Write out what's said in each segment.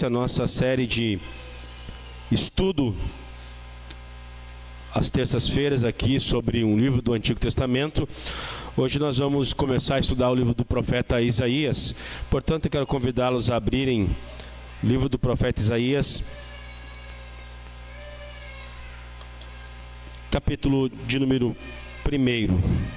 A nossa série de estudo às terças-feiras aqui sobre um livro do Antigo Testamento. Hoje nós vamos começar a estudar o livro do profeta Isaías. Portanto, eu quero convidá-los a abrirem o livro do profeta Isaías, capítulo de número 1.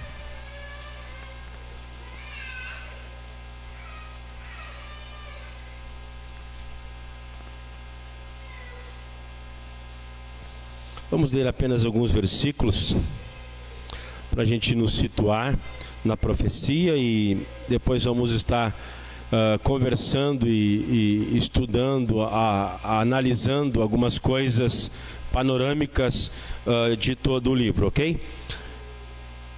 Vamos ler apenas alguns versículos para a gente nos situar na profecia e depois vamos estar conversando e estudando, analisando algumas coisas panorâmicas de todo o livro, ok?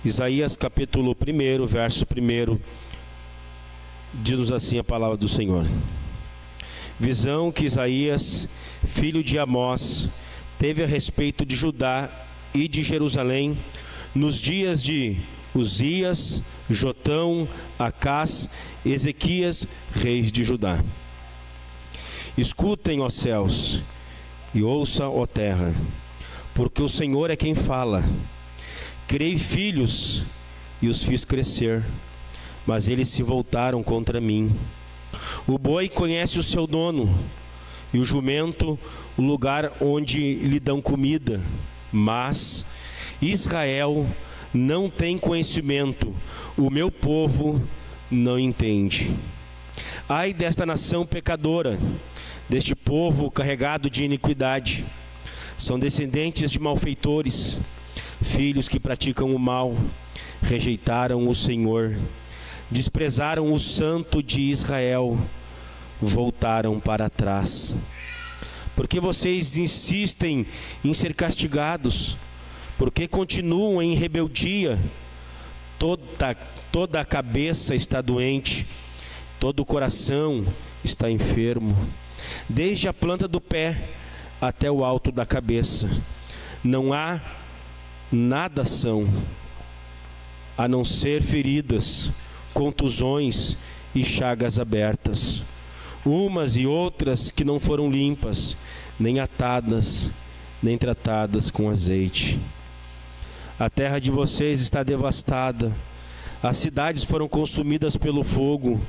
Isaías capítulo 1, verso 1, diz-nos assim a palavra do Senhor. Visão que Isaías, filho de Amós, teve a respeito de Judá e de Jerusalém nos dias de Uzias, Jotão, Acás, Ezequias, reis de Judá. Escutem, ó céus, e ouça, ó terra, porque o Senhor é quem fala. Criei filhos e os fiz crescer, mas eles se voltaram contra mim. O boi conhece o seu dono, e o jumento o lugar onde lhe dão comida, mas Israel não tem conhecimento, o meu povo não entende. Ai desta nação pecadora, deste povo carregado de iniquidade. São descendentes de malfeitores, filhos que praticam o mal, rejeitaram o Senhor, desprezaram o Santo de Israel, voltaram para trás. Porque vocês insistem em ser castigados? Porque continuam em rebeldia? Toda a cabeça está doente, todo o coração está enfermo, desde a planta do pé até o alto da cabeça. Não há nada são, a não ser feridas, contusões e chagas abertas, umas e outras que não foram limpas, nem atadas, nem tratadas com azeite. A terra de vocês está devastada, as cidades foram consumidas pelo fogo.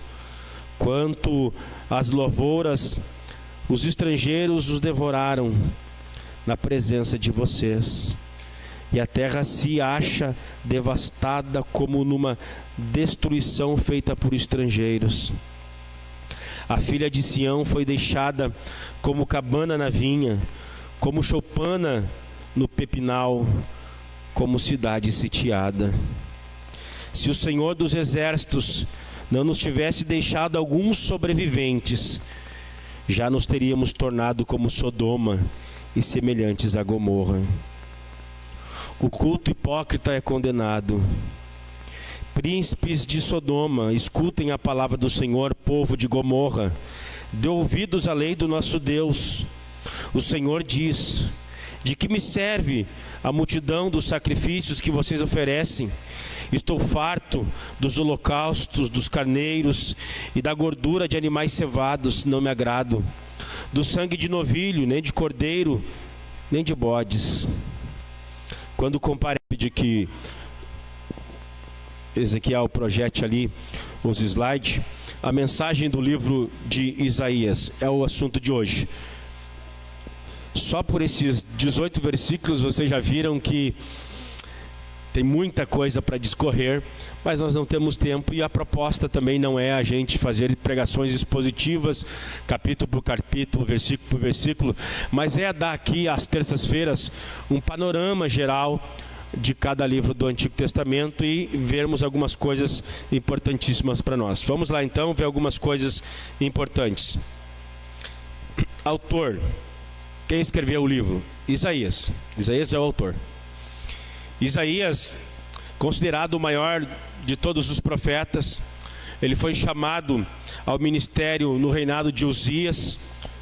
Quanto às lavouras, os estrangeiros os devoraram na presença de vocês. E a terra se acha devastada como numa destruição feita por estrangeiros. A filha de Sião foi deixada como cabana na vinha, como choupana no pepinal, como cidade sitiada. Se o Senhor dos Exércitos não nos tivesse deixado alguns sobreviventes, já nos teríamos tornado como Sodoma e semelhantes a Gomorra. O culto hipócrita é condenado. Príncipes de Sodoma, escutem a palavra do Senhor, povo de Gomorra. Dê ouvidos à lei do nosso Deus. O Senhor diz: de que me serve a multidão dos sacrifícios que vocês oferecem? Estou farto dos holocaustos, dos carneiros e da gordura de animais cevados, não me agrado. Do sangue de novilho, nem de cordeiro, nem de bodes. Quando comparei de que Ezequiel projete ali os slides, a mensagem do livro de Isaías é o assunto de hoje. Só por esses 18 versículos vocês já viram que tem muita coisa para discorrer, mas nós não temos tempo e a proposta também não é a gente fazer pregações expositivas, capítulo por capítulo, versículo por versículo, mas é dar aqui às terças-feiras um panorama geral de cada livro do Antigo Testamento e vermos algumas coisas importantíssimas para nós. Vamos lá então ver algumas coisas importantes. Autor. Quem escreveu o livro? Isaías. Isaías é o autor. Isaías, considerado o maior de todos os profetas, ele foi chamado ao ministério no reinado de Uzias.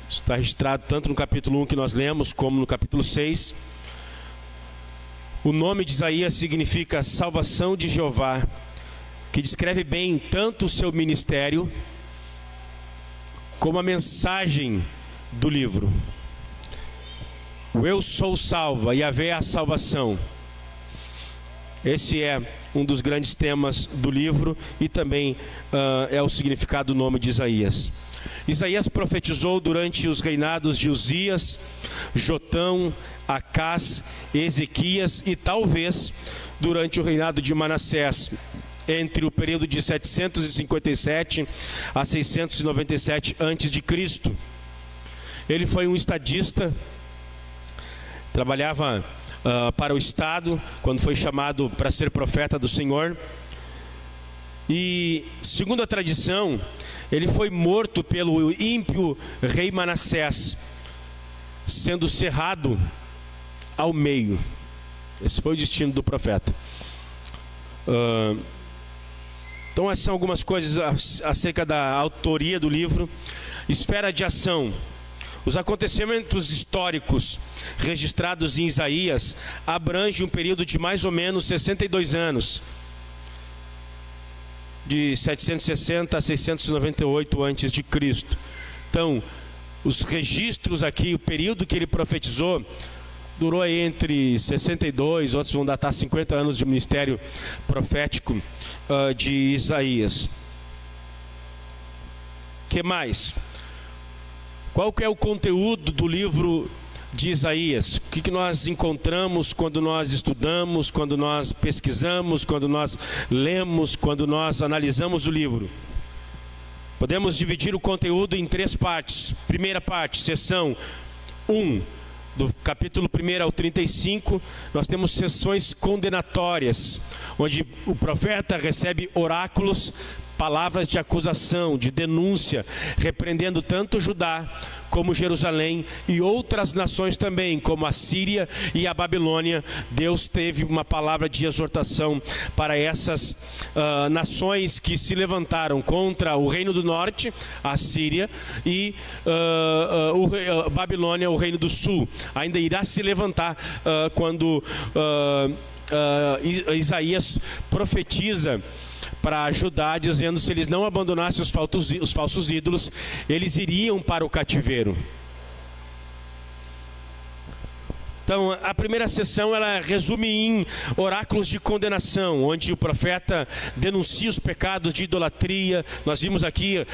Está registrado tanto no capítulo 1 que nós lemos, como no capítulo 6. O nome de Isaías significa salvação de Jeová, que descreve bem tanto o seu ministério, como a mensagem do livro. O eu sou salva, Yahvé é a salvação. Esse é um dos grandes temas do livro e também é o significado do nome de Isaías. Isaías profetizou durante os reinados de Uzias, Jotão, Acás, Ezequias e talvez durante o reinado de Manassés, entre o período de 757 a 697 a.C. Ele foi um estadista, trabalhava para o Estado, quando foi chamado para ser profeta do Senhor. E, segundo a tradição, ele foi morto pelo ímpio rei Manassés, sendo cerrado ao meio. Esse foi o destino do profeta. Então, essas são algumas coisas acerca da autoria do livro. Esfera de ação. Os acontecimentos históricos registrados em Isaías abrangem um período de mais ou menos 62 anos, de 760 a 698 a.C. Então, os registros aqui, o período que ele profetizou, durou aí entre 62, outros vão datar 50 anos de ministério profético de Isaías. Que mais? Qual que é o conteúdo do livro de Isaías? O que nós encontramos quando nós estudamos, quando nós pesquisamos, quando nós lemos, quando nós analisamos o livro? Podemos dividir o conteúdo em 3 partes. Primeira parte, seção 1, do capítulo 1 ao 35, nós temos sessões condenatórias, onde o profeta recebe oráculos, palavras de acusação, de denúncia, repreendendo tanto Judá como Jerusalém e outras nações também, como a Síria e a Babilônia. Deus teve uma palavra de exortação para essas nações que se levantaram contra o reino do norte, a Síria, e Babilônia, o reino do sul. Ainda irá se levantar quando Isaías profetiza para Judá, dizendo: se eles não abandonassem os falsos ídolos, eles iriam para o cativeiro. Então, a primeira sessão, ela resume em oráculos de condenação, onde o profeta denuncia os pecados de idolatria. Nós vimos aqui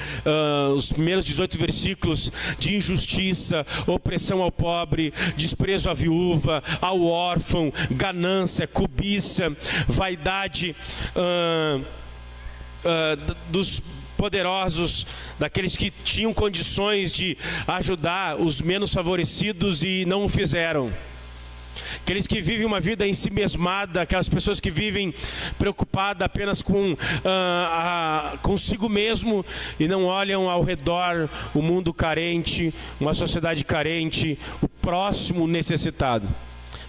os primeiros 18 versículos de injustiça, opressão ao pobre, desprezo à viúva, ao órfão, ganância, cobiça, vaidade dos poderosos, daqueles que tinham condições de ajudar os menos favorecidos e não o fizeram. Aqueles que vivem uma vida ensimesmada, aquelas pessoas que vivem preocupadas apenas com consigo mesmo e não olham ao redor o mundo carente, uma sociedade carente, o próximo necessitado.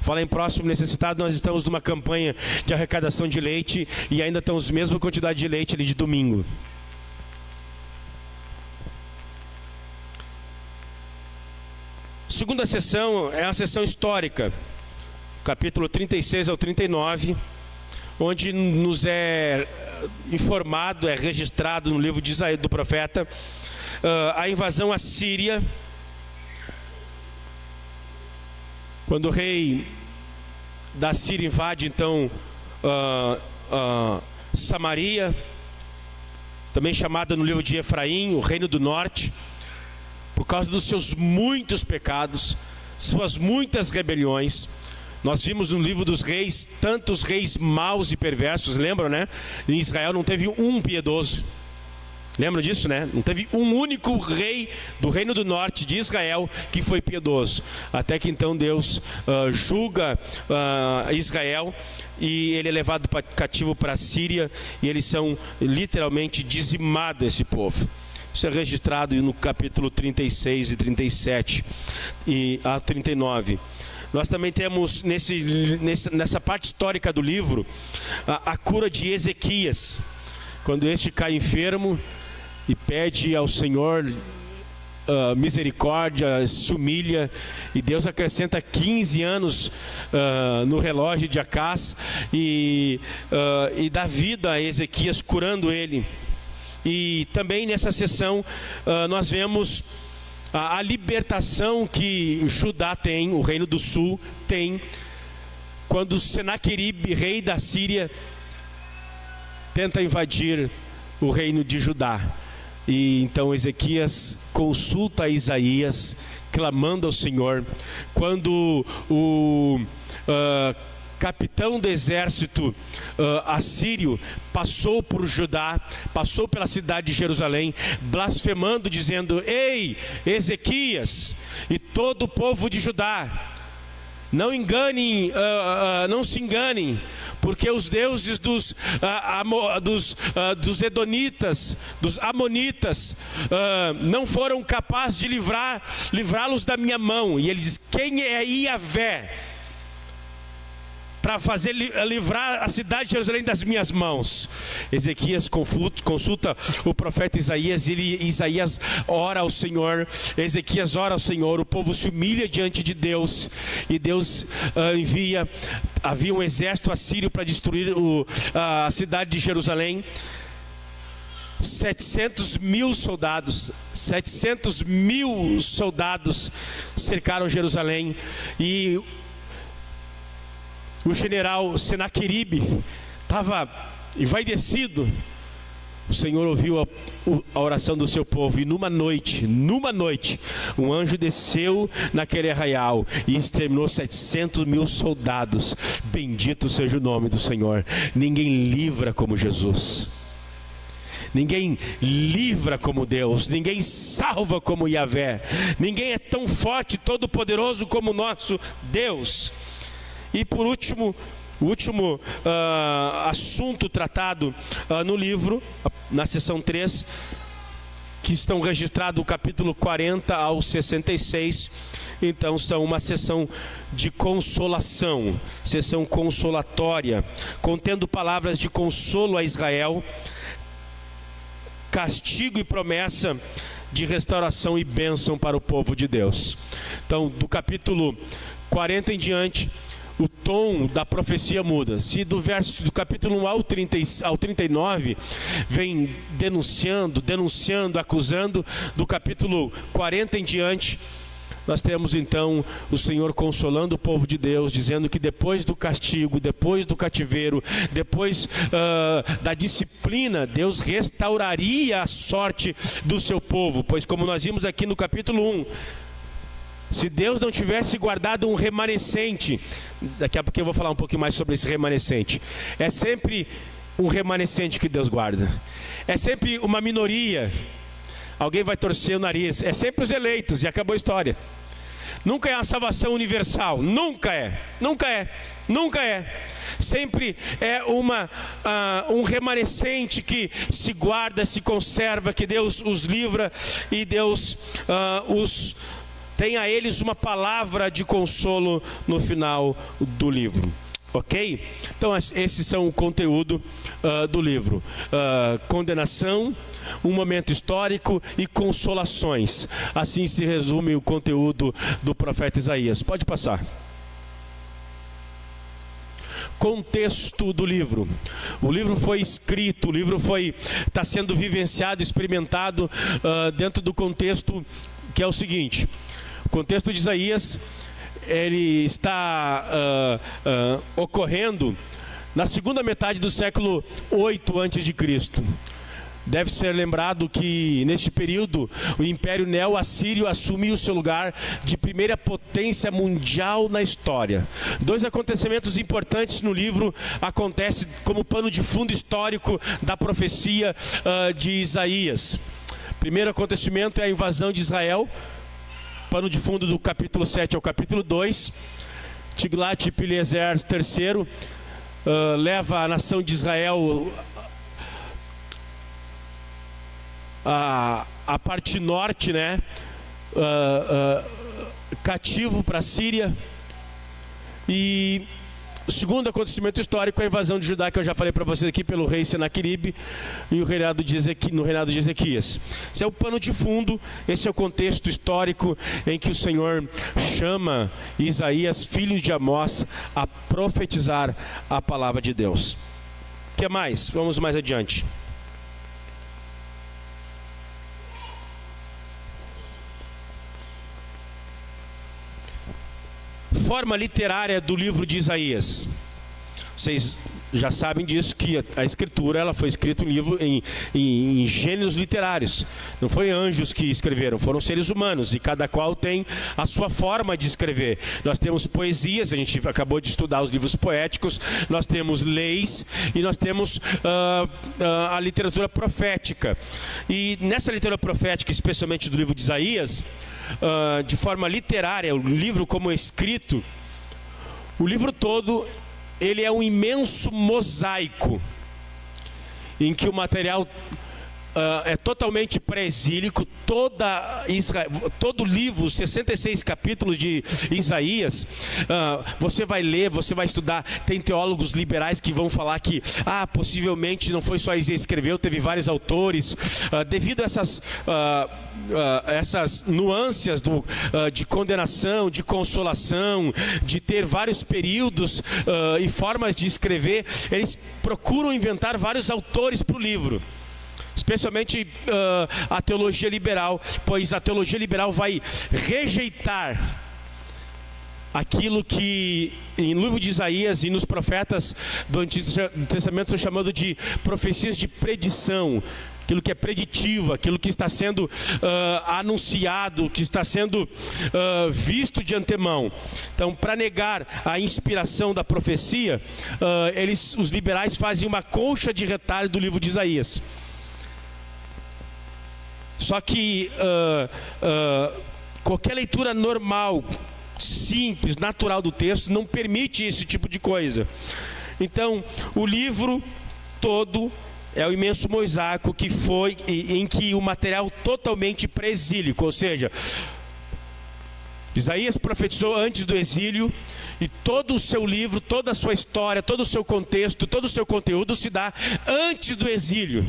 Fala em próximo necessitado, nós estamos numa campanha de arrecadação de leite e ainda estamos a mesma quantidade de leite ali de domingo. Segunda sessão é a sessão histórica, capítulo 36 ao 39, onde nos é informado, é registrado no livro de Isaías, do profeta, a invasão à Síria, quando o rei da Síria invade então Samaria, também chamada no livro de Efraim, o reino do norte, por causa dos seus muitos pecados, suas muitas rebeliões. Nós vimos no livro dos reis tantos reis maus e perversos, lembram, né? Em Israel não teve um piedoso. Lembram disso, né? Não teve um único rei do reino do norte de Israel que foi piedoso. Até que então Deus julga Israel e ele é levado cativo para a Síria e eles são literalmente dizimados, esse povo. Isso é registrado no capítulo 36 e 37 e a 39. Nós também temos nessa parte histórica do livro a cura de Ezequias, quando este cai enfermo e pede ao Senhor misericórdia, se humilha, e Deus acrescenta 15 anos no relógio de Acás e dá vida a Ezequias, curando ele. E também nessa sessão nós vemos a libertação que Judá tem, o reino do sul tem, quando Senaqueribe, rei da Síria, tenta invadir o reino de Judá. E então Ezequias consulta Isaías, clamando ao Senhor. Quando o capitão do exército assírio passou por Judá, passou pela cidade de Jerusalém, blasfemando, dizendo: ei, Ezequias e todo o povo de Judá, não enganem, não se enganem, porque os deuses dos edonitas, dos amonitas, não foram capazes de livrá-los da minha mão. E ele diz: quem é Iavé para fazer livrar a cidade de Jerusalém das minhas mãos? Ezequias consulta o profeta Isaías, e Isaías ora ao Senhor, Ezequias ora ao Senhor, o povo se humilha diante de Deus, e Deus havia um exército assírio para destruir a cidade de Jerusalém. 700 mil soldados cercaram Jerusalém, e o general Senaqueribe estava envaidecido. O Senhor ouviu a oração do seu povo, e numa noite, um anjo desceu naquele arraial e exterminou 700 mil soldados. Bendito seja o nome do Senhor. Ninguém livra como Jesus. Ninguém livra como Deus, ninguém salva como Iavé, ninguém é tão forte, todo poderoso como o nosso Deus. E por último, o último assunto tratado no livro, na seção 3, que estão registrados do capítulo 40 ao 66, então são uma sessão de consolação, sessão consolatória, contendo palavras de consolo a Israel, castigo e promessa de restauração e bênção para o povo de Deus. Então, do capítulo 40 em diante, o tom da profecia muda. Se do capítulo 1 ao 39 vem denunciando, acusando, do capítulo 40 em diante, nós temos então o Senhor consolando o povo de Deus, dizendo que depois do castigo, depois do cativeiro, depois da disciplina, Deus restauraria a sorte do seu povo. Pois, como nós vimos aqui no capítulo 1, se Deus não tivesse guardado um remanescente, daqui a pouco eu vou falar um pouquinho mais sobre esse remanescente. É sempre um remanescente que Deus guarda. É sempre uma minoria. Alguém vai torcer o nariz. É sempre os eleitos, e acabou a história. Nunca é uma salvação universal. Nunca é. Sempre é um remanescente que se guarda, se conserva, que Deus os livra, e Deus tem a eles uma palavra de consolo no final do livro. Ok? Então esses são o conteúdo do livro. Condenação, um momento histórico e consolações. Assim se resume o conteúdo do profeta Isaías. Pode passar. Contexto do livro. O livro foi escrito, o livro está sendo vivenciado, experimentado dentro do contexto que é o seguinte. O contexto de Isaías, ele está ocorrendo na segunda metade do século 8 a.C. Deve ser lembrado que neste período o Império Neo-Assírio assumiu seu lugar de primeira potência mundial na história. Dois acontecimentos importantes no livro acontecem como pano de fundo histórico da profecia de Isaías. Primeiro acontecimento é a invasão de Israel, pano de fundo do capítulo 7 ao capítulo 2. Tiglat-Pileser III leva a nação de Israel a parte norte, né? Cativo para a Síria. E o segundo acontecimento histórico é a invasão de Judá, que eu já falei para vocês aqui, pelo rei Senaqueribe e no reinado de Ezequias. Esse é o pano de fundo, esse é o contexto histórico em que o Senhor chama Isaías, filho de Amós, a profetizar a palavra de Deus. O que mais? Vamos mais adiante. forma literária do livro de Isaías. Vocês já sabem disso, que a escritura ela foi escrita em gêneros literários. Não foi anjos que escreveram, foram seres humanos, e cada qual tem a sua forma de escrever. Nós temos poesias, a gente acabou de estudar os livros poéticos, nós temos leis e nós temos a literatura profética. E nessa literatura profética, especialmente do livro de Isaías, de forma literária, o livro como escrito, o livro todo, ele é um imenso mosaico, em que o material é totalmente pré-exílico. Todo o livro, os 66 capítulos de Isaías, você vai ler, você vai estudar. Tem teólogos liberais que vão falar que possivelmente não foi só Isaías que escreveu, teve vários autores. Devido a essas nuances de condenação, de consolação, de ter vários períodos e formas de escrever, eles procuram inventar vários autores para o livro. Especialmente a teologia liberal, pois a teologia liberal vai rejeitar aquilo que em livro de Isaías e nos profetas do Antigo Testamento são chamados de profecias de predição. Aquilo que é preditivo, aquilo que está sendo anunciado, que está sendo visto de antemão. Então, para negar a inspiração da profecia, os liberais fazem uma colcha de retalho do livro de Isaías. Só que qualquer leitura normal, simples, natural do texto não permite esse tipo de coisa. Então, o livro todo é o imenso mosaico em que o material totalmente pré-exílico, ou seja, Isaías profetizou antes do exílio, e todo o seu livro, toda a sua história, todo o seu contexto, todo o seu conteúdo se dá antes do exílio.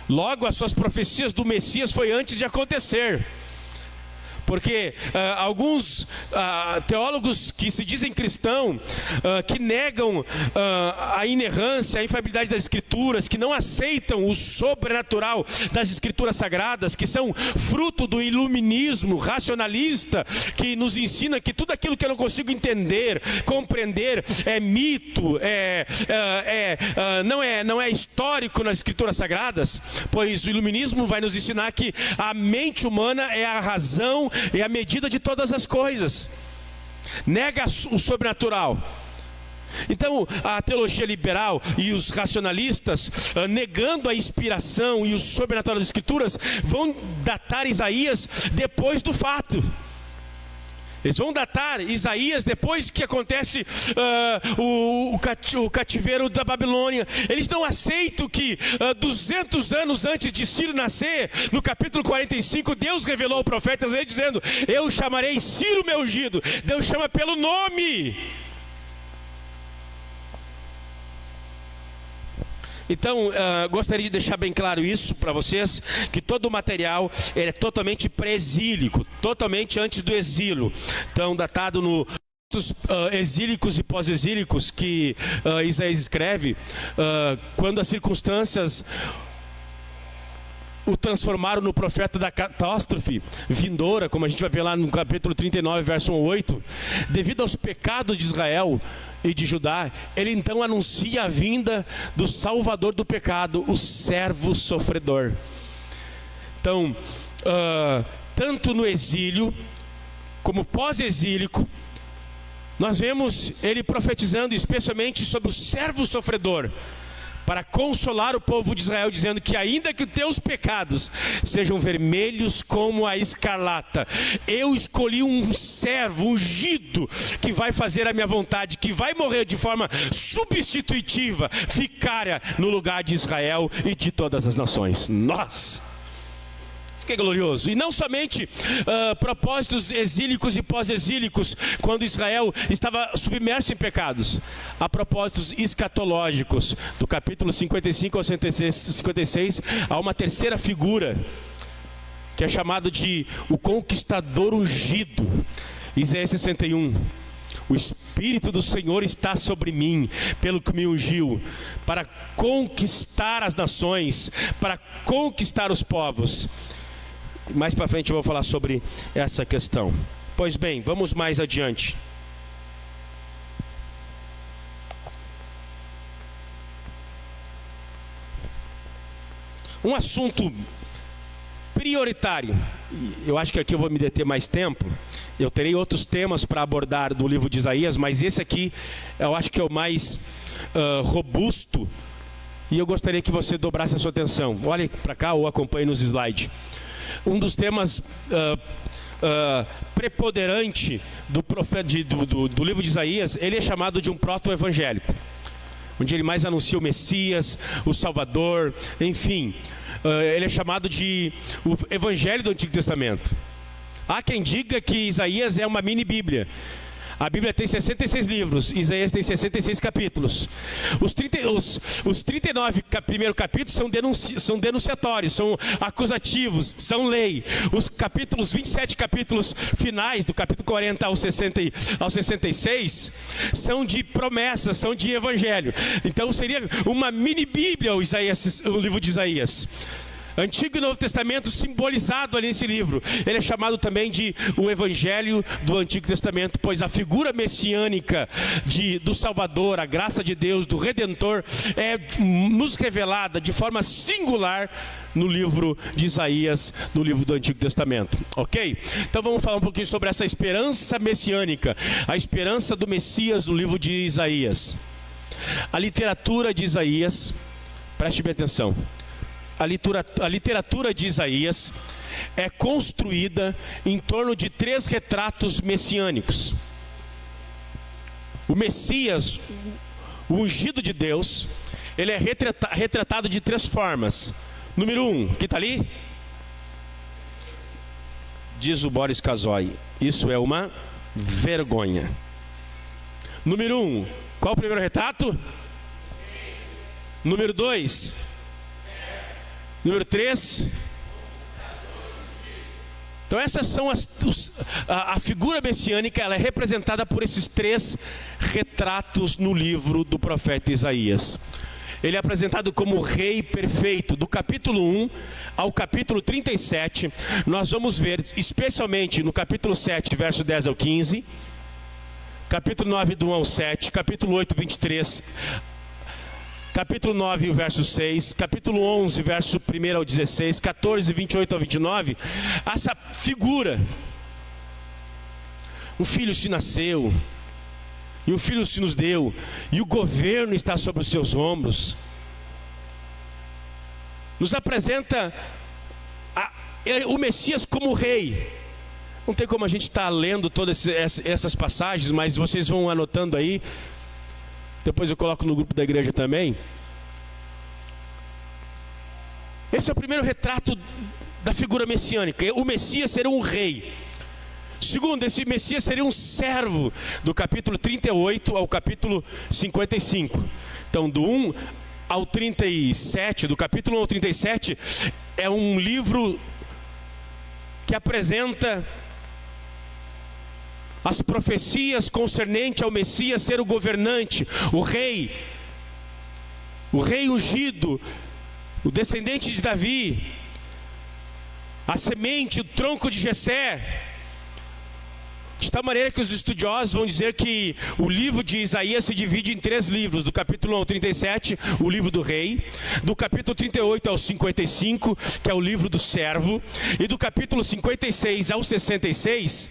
Logo, as suas profecias do Messias foi antes de acontecer. Porque alguns teólogos que se dizem cristãos, que negam a inerrância, a infalibilidade das Escrituras, que não aceitam o sobrenatural das Escrituras Sagradas, que são fruto do iluminismo racionalista, que nos ensina que tudo aquilo que eu não consigo entender, compreender, é mito, não é histórico nas Escrituras Sagradas, pois o iluminismo vai nos ensinar que a mente humana é a razão e a medida de todas as coisas. Nega o sobrenatural. Então, a teologia liberal e os racionalistas, negando a inspiração e o sobrenatural das Escrituras, vão datar Isaías depois do fato. Eles vão datar Isaías depois que acontece o cativeiro da Babilônia. Eles não aceitam que 200 anos antes de Ciro nascer, no capítulo 45, Deus revelou ao profeta Isaías dizendo: eu chamarei Ciro meu ungido. Deus chama pelo nome. Então, gostaria de deixar bem claro isso para vocês, que todo o material é totalmente pré-exílico, totalmente antes do exílio. Então, datado nos exílicos e pós-exílicos que Isaías escreve, quando as circunstâncias o transformaram no profeta da catástrofe vindoura, como a gente vai ver lá no capítulo 39, verso 1 a 8, devido aos pecados de Israel e de Judá, ele então anuncia a vinda do Salvador do pecado, o servo sofredor. Então, tanto no exílio como pós-exílico, nós vemos ele profetizando especialmente sobre o servo sofredor, para consolar o povo de Israel, dizendo que ainda que os teus pecados sejam vermelhos como a escarlata, eu escolhi um servo ungido que vai fazer a minha vontade, que vai morrer de forma substitutiva, vicária no lugar de Israel e de todas as nações. Nossa! Isso que é glorioso. E não somente propósitos exílicos e pós-exílicos, quando Israel estava submerso em pecados. Há propósitos escatológicos. Do capítulo 55 ao 56, há uma terceira figura, que é chamado de o conquistador ungido. Isaías 61. O Espírito do Senhor está sobre mim, pelo que me ungiu, para conquistar as nações, para conquistar os povos. Mais para frente eu vou falar sobre essa questão. Pois bem, vamos mais adiante. Um assunto prioritário, eu acho que aqui eu vou me deter mais tempo, eu terei outros temas para abordar do livro de Isaías, mas esse aqui eu acho que é o mais robusto, e eu gostaria que você dobrasse a sua atenção. Olhe para cá ou acompanhe nos slides. Um dos temas preponderante do livro de Isaías, ele é chamado de um proto-evangélico, onde ele mais anuncia o Messias, o Salvador, enfim. Ele é chamado de o Evangelho do Antigo Testamento. Há quem diga que Isaías é uma mini-bíblia. A Bíblia tem 66 livros, Isaías tem 66 capítulos. Os 39 primeiros capítulos são denunciatórios, são acusativos, são lei. Os 27 capítulos finais, do capítulo 40 ao 66, são de promessas, são de evangelho. Então seria uma mini-bíblia o livro de Isaías. Antigo e Novo Testamento simbolizado ali nesse livro. Ele é chamado também de o Evangelho do Antigo Testamento, pois a figura messiânica do Salvador, a graça de Deus, do Redentor, é nos revelada de forma singular no livro de Isaías, no livro do Antigo Testamento. Ok? Então vamos falar um pouquinho sobre essa esperança messiânica, a esperança do Messias no livro de Isaías. A literatura de Isaías, preste bem atenção. A literatura de Isaías é construída em torno de 3 retratos messiânicos. O Messias, o ungido de Deus, ele é retratado de 3 formas. Número 1, que está ali? Diz o Boris Kazoy, isso é uma vergonha. Número 1, qual o primeiro retrato? Número 2. Número 3. Então essas são a figura messiânica, ela é representada por esses 3 retratos no livro do profeta Isaías. Ele é apresentado como o rei perfeito. Do capítulo 1 ao capítulo 37, nós vamos ver, especialmente no capítulo 7, verso 10 ao 15, capítulo 9, do 1 ao 7, capítulo 8, 23, capítulo 9, verso 6, capítulo 11, verso 1 ao 16, 14, 28 ao 29, essa figura. Um filho se nasceu, e um filho se nos deu, e o governo está sobre os seus ombros. Nos apresenta o Messias como rei. Não tem como a gente estar lendo todas essas passagens, mas vocês vão anotando aí. Depois eu coloco no grupo da igreja também. Esse é o primeiro retrato da figura messiânica. O Messias seria um rei. Segundo, esse Messias seria um servo, do capítulo 38 ao capítulo 55. Então, do 1 ao 37, do capítulo 1 ao 37, é um livro que apresenta as profecias concernentes ao Messias ser o governante, o rei ungido, o descendente de Davi, a semente, o tronco de Jessé. De tal maneira que os estudiosos vão dizer que o livro de Isaías se divide em 3 livros. Do capítulo 1 ao 37, o livro do rei. Do capítulo 38 ao 55, que é o livro do servo. E do capítulo 56 ao 66,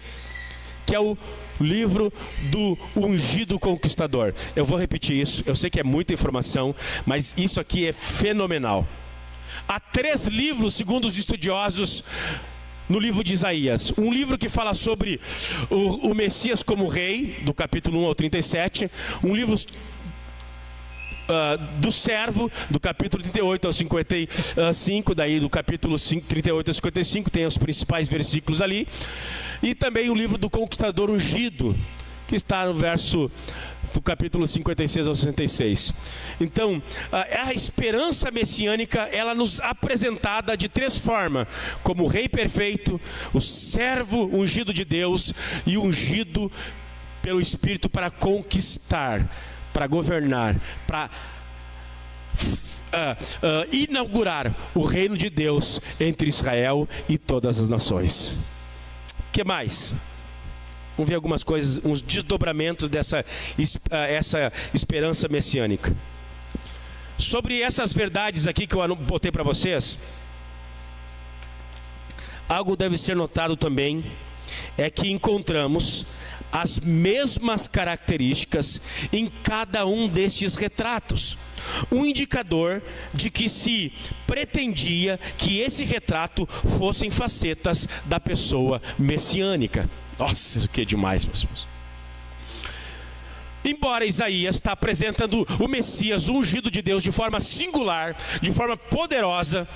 que é o livro do ungido conquistador. Eu vou repetir isso, eu sei que é muita informação, mas isso aqui é fenomenal. Há 3 livros, segundo os estudiosos, no livro de Isaías. Um livro que fala sobre o Messias como rei, do capítulo 1 ao 37. Um livro do servo, do capítulo 38 ao 55, daí do capítulo 38 ao 55, tem os principais versículos ali. E também o livro do conquistador ungido, que está no verso do capítulo 56 ao 66. Então, a esperança messiânica, ela nos apresentada de 3 formas: como o rei perfeito, o servo ungido de Deus e ungido pelo Espírito para conquistar, para governar, para inaugurar o reino de Deus entre Israel e todas as nações. O que mais? Vamos ver algumas coisas, uns desdobramentos dessa essa esperança messiânica. Sobre essas verdades aqui que eu botei para vocês, algo deve ser notado também, é que encontramos as mesmas características em cada um destes retratos. Um indicador de que se pretendia que esse retrato fossem facetas da pessoa messiânica. Nossa, isso aqui é demais, meus irmãos. Embora Isaías está apresentando o Messias, o ungido de Deus, de forma singular, de forma poderosa,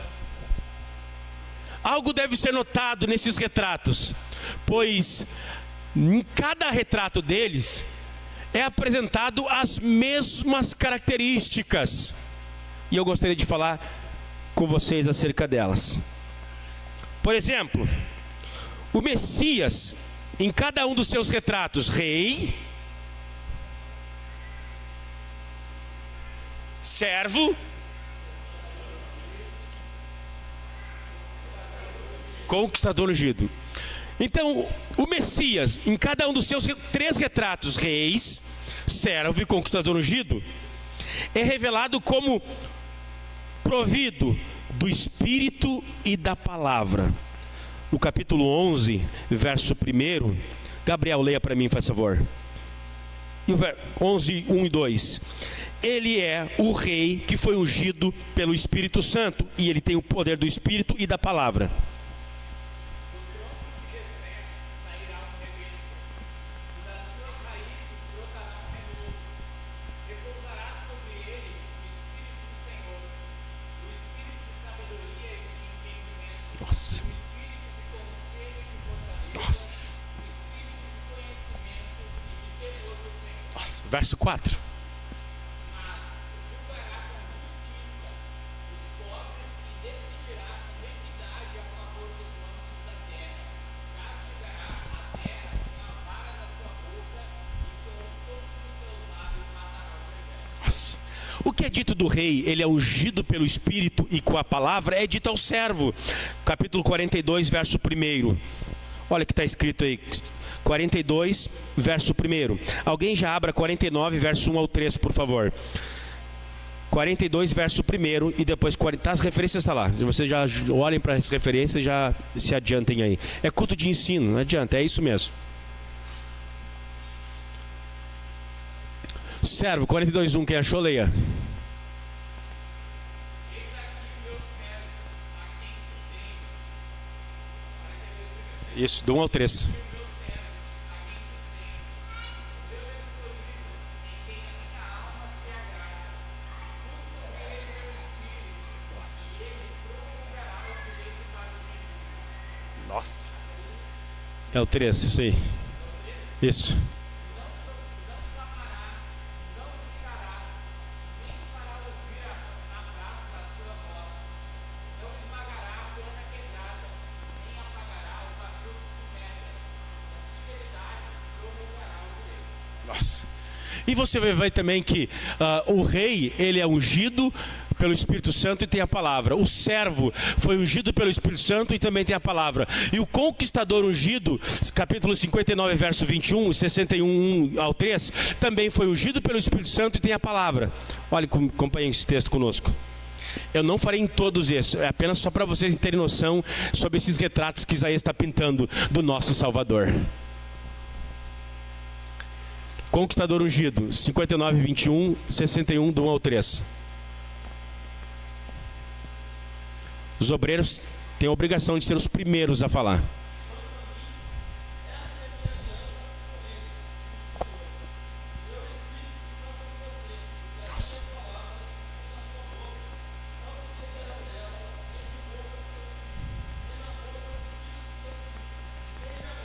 algo deve ser notado nesses retratos, pois em cada retrato deles é apresentado as mesmas características. E eu gostaria de falar com vocês acerca delas. Por exemplo, o Messias, em cada um dos seus retratos, rei, servo, conquistador ungido. Então, o Messias, em cada um dos seus 3 retratos, reis, servo e conquistador ungido, é revelado como provido do Espírito e da Palavra. No capítulo 11, verso 1, Gabriel, leia para mim, faz favor. 11, 1 e 2. Ele é o rei que foi ungido pelo Espírito Santo, e ele tem o poder do Espírito e da Palavra. Nossa. Nossa. Nossa. Verso 4. O que é dito do rei, ele é ungido pelo Espírito e com a palavra, é dito ao servo. Capítulo 42, verso 1. Olha o que está escrito aí. 42, verso 1. Alguém já abra 49, verso 1 ao 3, por favor. 42, verso 1 e depois 40. As referências estão lá. Vocês já olhem para as referências e já se adiantem aí. É culto de ensino, não adianta, é isso mesmo. Servo, 42, 1, quem achou, leia. Isso, do 1 ao 3. Nossa. É o 3, isso aí. Isso. E você vai também que o rei, ele é ungido pelo Espírito Santo e tem a palavra. O servo foi ungido pelo Espírito Santo e também tem a palavra. E o conquistador ungido, capítulo 59, verso 21, 61, 1 ao 3, também foi ungido pelo Espírito Santo e tem a palavra. Olha, acompanhem esse texto conosco. Eu não farei em todos esses, é apenas só para vocês terem noção sobre esses retratos que Isaías está pintando do nosso Salvador. Conquistador ungido, 59, 21, 61, do 1 ao 3. Os obreiros têm a obrigação de ser os primeiros a falar. Nossa.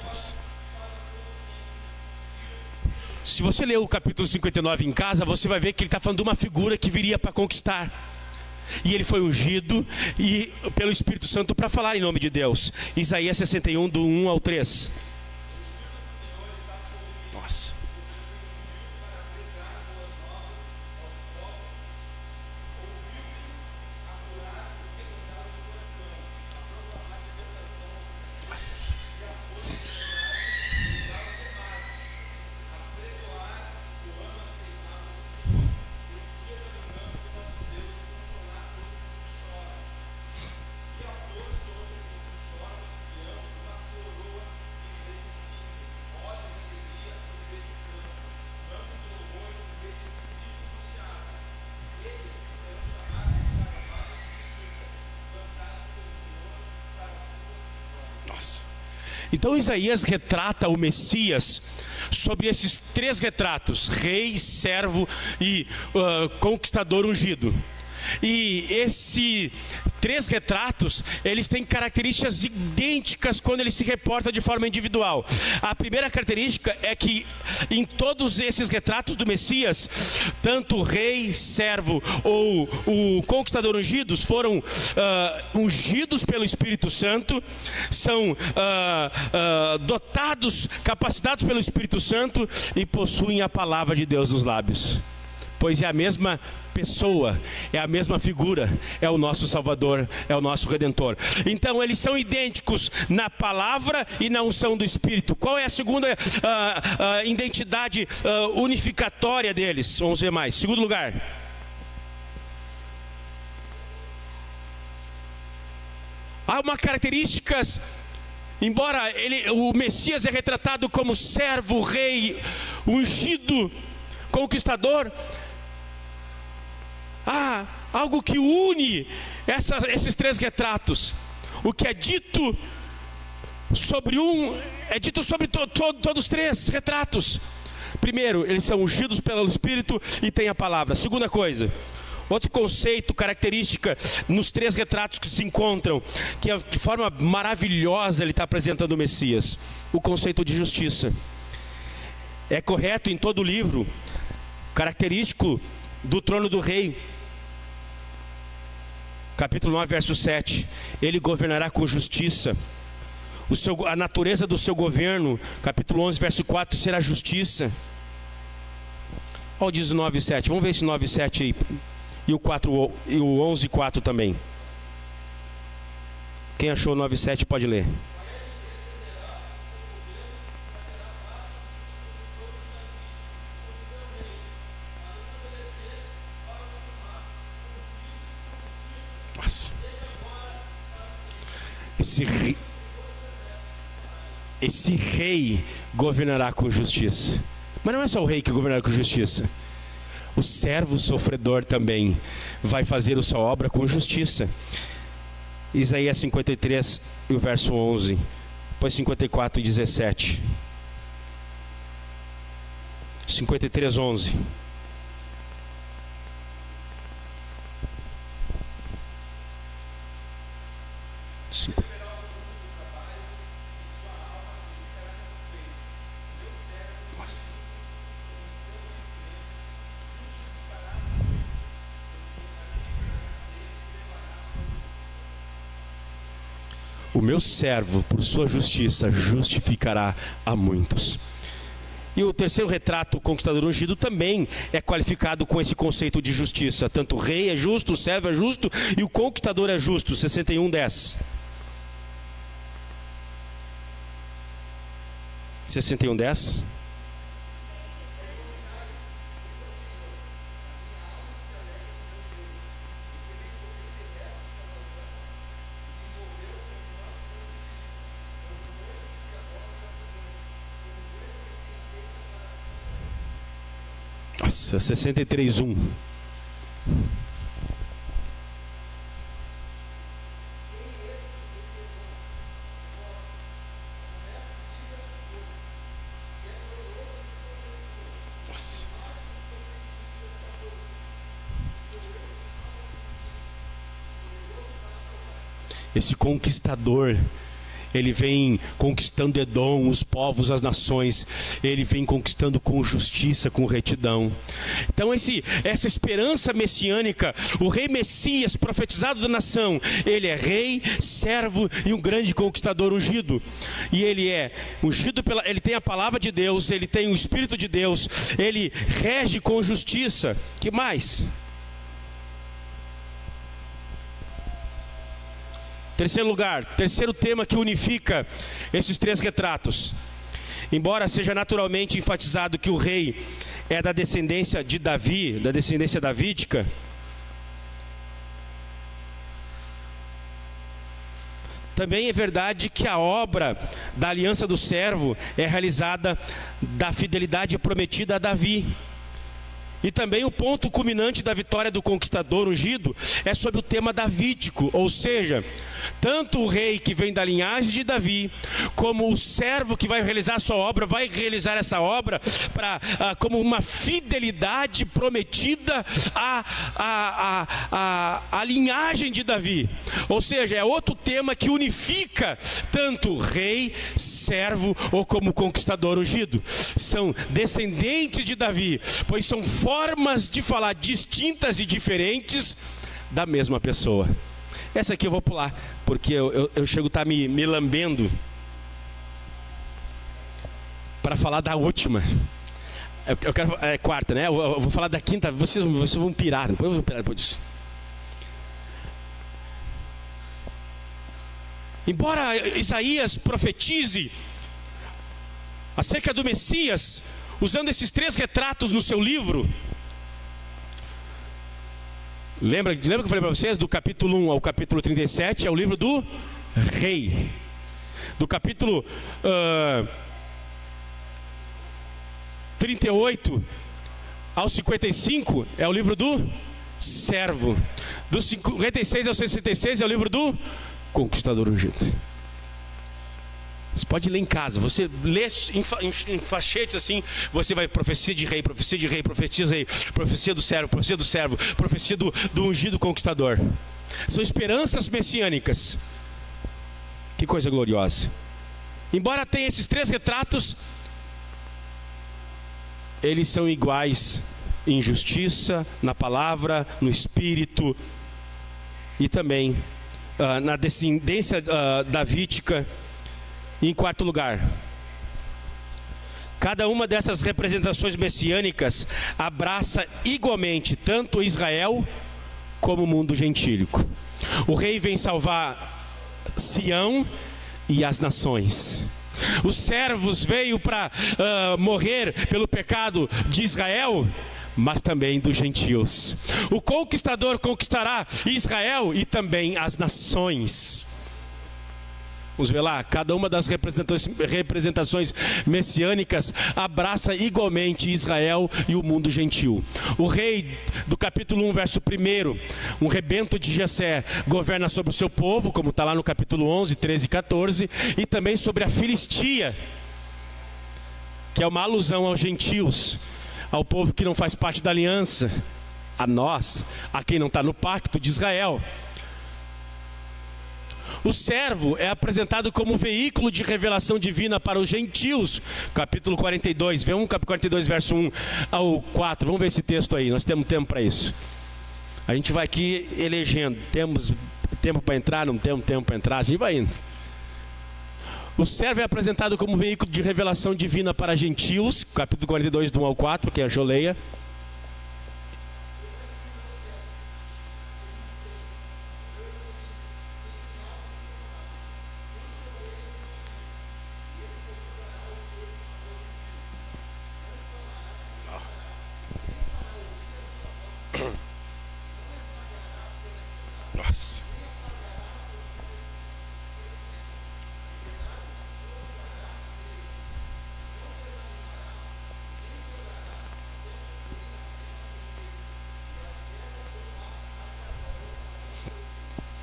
Nossa. Se você ler o capítulo 59 em casa, você vai ver que ele está falando de uma figura que viria para conquistar. E ele foi ungido pelo Espírito Santo para falar em nome de Deus. Isaías 61, do 1 ao 3. Nossa. Nossa. Então Isaías retrata o Messias sobre esses três retratos: rei, servo e conquistador ungido. E esses três retratos, eles têm características idênticas quando ele se reporta de forma individual. A primeira característica é que em todos esses retratos do Messias, tanto o rei, servo ou o conquistador ungidos foram ungidos pelo Espírito Santo, são dotados, capacitados pelo Espírito Santo e possuem a palavra de Deus nos lábios. Pois é a mesma pessoa, é a mesma figura, é o nosso Salvador, é o nosso Redentor. Então eles são idênticos na palavra e na unção do Espírito. Qual é a segunda identidade unificatória deles? Vamos ver mais. Segundo lugar, há uma característica, embora o Messias é retratado como servo, rei, ungido, conquistador, há algo que une esses três retratos. O que é dito sobre um, é dito sobre todos os três retratos. Primeiro, eles são ungidos pelo Espírito e têm a palavra. Segunda coisa, outro conceito, característica nos três retratos que se encontram, que de forma maravilhosa ele está apresentando o Messias: o conceito de justiça. É correto em todo o livro, característico do trono do rei. Capítulo 9, verso 7. Ele governará com justiça. A natureza do seu governo, capítulo 11, verso 4, será justiça. Olha o 19, 7. Vamos ver esse 9, 7 aí. E o 4, e o 11, 4 também. Quem achou o 9, 7 pode ler. Esse rei governará com justiça. Mas não é só o rei que governará com justiça. O servo sofredor também vai fazer a sua obra com justiça. Isaías 53 e o verso 11. Depois 54 e 17. 53, 11. O meu servo, por sua justiça, justificará a muitos. E o terceiro retrato, o conquistador ungido, também é qualificado com esse conceito de justiça. Tanto o rei é justo, o servo é justo e o conquistador é justo. 61, 10. 61, 10. Nossa, 63, 1. Nossa. Esse conquistador, ele vem conquistando Edom, os povos, as nações. Ele vem conquistando com justiça, com retidão. Então essa esperança messiânica, o rei Messias profetizado da nação, ele é rei, servo e um grande conquistador ungido. E ele é ungido ele tem a palavra de Deus, ele tem o Espírito de Deus, ele rege com justiça. Que mais? Terceiro lugar, terceiro tema que unifica esses três retratos. Embora seja naturalmente enfatizado que o rei é da descendência de Davi, da descendência davídica, também é verdade que a obra da aliança do servo é realizada da fidelidade prometida a Davi. E também o ponto culminante da vitória do conquistador ungido é sobre o tema davídico, ou seja, tanto o rei que vem da linhagem de Davi, como o servo que vai realizar a sua obra, vai realizar essa obra como uma fidelidade prometida à linhagem de Davi. Ou seja, é outro tema que unifica tanto rei, servo ou como conquistador ungido. São descendentes de Davi, pois são formas de falar distintas e diferentes da mesma pessoa. Essa aqui eu vou pular, porque eu chego a estar me lambendo para falar da última. Eu quero quarta, né? Eu vou falar da quinta. Vocês vão pirar, depois disso. Embora Isaías profetize acerca do Messias, usando esses 3 retratos no seu livro. Lembra que eu falei para vocês? Do capítulo 1 ao capítulo 37 é o livro do rei. Do capítulo 38 ao 55 é o livro do servo. Do 56 ao 66 é o livro do conquistador ungido. Você pode ler em casa, você lê em fachetes assim, você vai profecia de rei, profecia de rei, profecia de rei, profecia do servo, profecia do ungido conquistador. São esperanças messiânicas. Que coisa gloriosa. Embora tenha esses 3 retratos, eles são iguais em justiça, na palavra, no espírito e também na descendência davídica. E em quarto lugar, cada uma dessas representações messiânicas abraça igualmente tanto Israel como o mundo gentílico. O rei vem salvar Sião e as nações. Os servos veio para morrer pelo pecado de Israel, mas também dos gentios. O conquistador conquistará Israel e também as nações. Vamos ver lá, cada uma das representações messiânicas abraça igualmente Israel e o mundo gentil. O rei do capítulo 1, verso 1, um rebento de Jessé, governa sobre o seu povo, como está lá no capítulo 11, 13 e 14, e também sobre a Filistia, que é uma alusão aos gentios, ao povo que não faz parte da aliança, a nós, a quem não está no pacto de Israel. O servo é apresentado como veículo de revelação divina para os gentios. Capítulo 42, vê capítulo 42, verso 1 ao 4. Vamos ver esse texto aí, nós temos tempo para isso. A gente vai aqui elegendo. Temos tempo para entrar, não temos tempo para entrar, a gente vai indo. O servo é apresentado como veículo de revelação divina para gentios. Capítulo 42, do 1 ao 4, que é a Joleia. Nossa.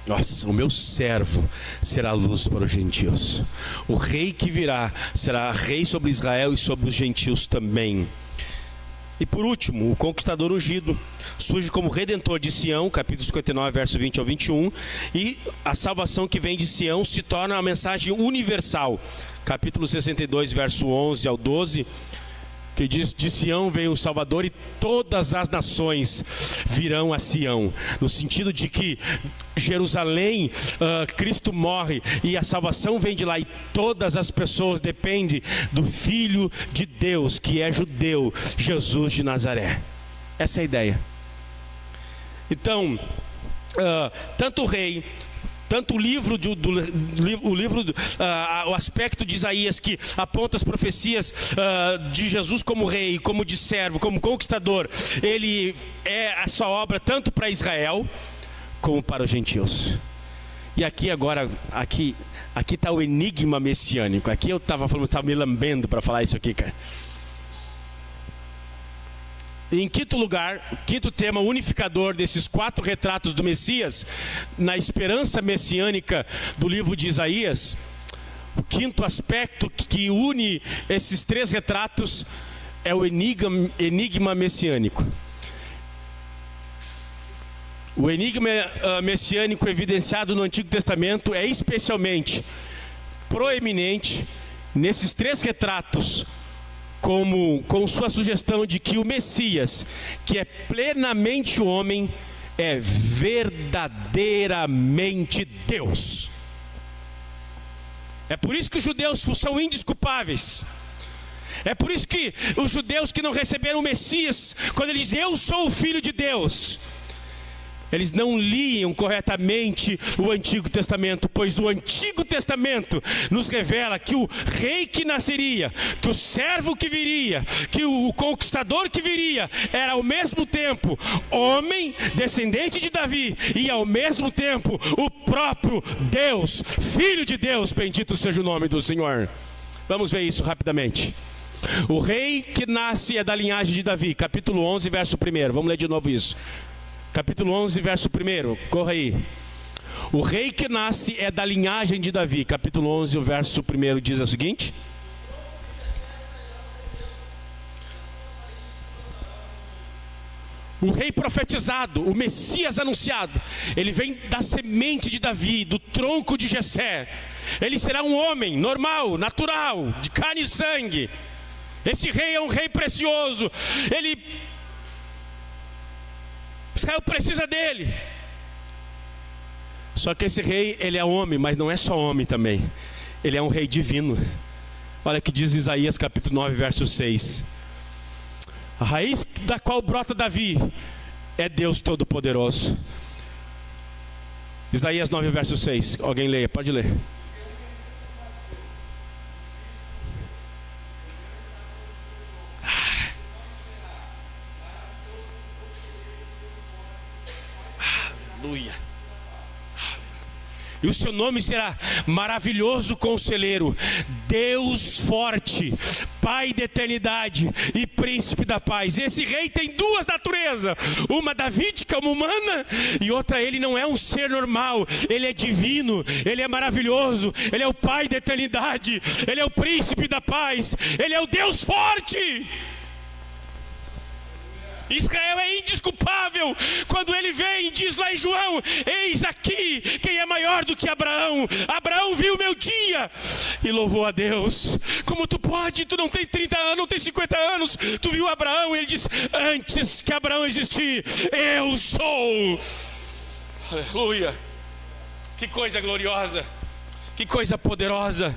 Nossa, o meu servo será luz para os gentios. O rei que virá será rei sobre Israel e sobre os gentios também. E por último, o conquistador ungido surge como redentor de Sião, capítulo 59, verso 20 ao 21. E a salvação que vem de Sião se torna uma mensagem universal. Capítulo 62, verso 11 ao 12. Que diz: de Sião veio o Salvador e todas as nações virão a Sião. No sentido de que Jerusalém, Cristo morre e a salvação vem de lá. E todas as pessoas dependem do Filho de Deus, que é judeu, Jesus de Nazaré. Essa é a ideia. Então, tanto o rei, tanto o livro, o aspecto de Isaías que aponta as profecias de Jesus como rei, como de servo, como conquistador, ele é a sua obra tanto para Israel como para os gentios. E aqui agora, aqui está o enigma messiânico. Aqui eu estava me lambendo para falar isso aqui, cara. Em quinto lugar, quinto tema unificador desses 4 retratos do Messias, na esperança messiânica do livro de Isaías, o quinto aspecto que une esses 3 retratos é o enigma messiânico. O enigma messiânico evidenciado no Antigo Testamento é especialmente proeminente nesses 3 retratos, com sua sugestão de que o Messias, que é plenamente homem, é verdadeiramente Deus. É por isso que os judeus são indesculpáveis. É por isso que os judeus que não receberam o Messias, quando eles dizem, eu sou o Filho de Deus, eles não liam corretamente o Antigo Testamento, pois o Antigo Testamento nos revela que o rei que nasceria, que o servo que viria, que o conquistador que viria, era ao mesmo tempo homem, descendente de Davi, e ao mesmo tempo o próprio Deus, Filho de Deus, bendito seja o nome do Senhor. Vamos ver isso rapidamente. O rei que nasce é da linhagem de Davi, capítulo 11, verso 1. Vamos ler de novo isso. Capítulo 11, verso 1, corra aí. O rei que nasce é da linhagem de Davi. Capítulo 11, o verso 1 diz o seguinte: o rei profetizado, o Messias anunciado, ele vem da semente de Davi, do tronco de Jessé. Ele será um homem normal, natural, de carne e sangue. Esse rei é um rei precioso. Israel precisa dele. Só que esse rei, ele é homem, mas não é só homem também. Ele é um rei divino. Olha o que diz Isaías capítulo 9, verso 6. A raiz da qual brota Davi é Deus Todo-Poderoso. Isaías 9, verso 6. Alguém leia, pode ler. Aleluia. E o seu nome será maravilhoso conselheiro, Deus forte, Pai da eternidade e príncipe da paz. Esse rei tem 2 naturezas, uma davídica, uma humana, e outra, ele não é um ser normal, ele é divino, ele é maravilhoso, ele é o Pai da eternidade, ele é o príncipe da paz, ele é o Deus forte. Israel é indesculpável quando ele vem e diz lá em João: eis aqui quem é maior do que Abraão. Abraão viu o meu dia e louvou a Deus. Como tu pode? Tu não tem 30 anos, não tem 50 anos. Tu viu Abraão e ele diz: antes que Abraão existir, eu sou. Aleluia. Que coisa gloriosa. Que coisa poderosa.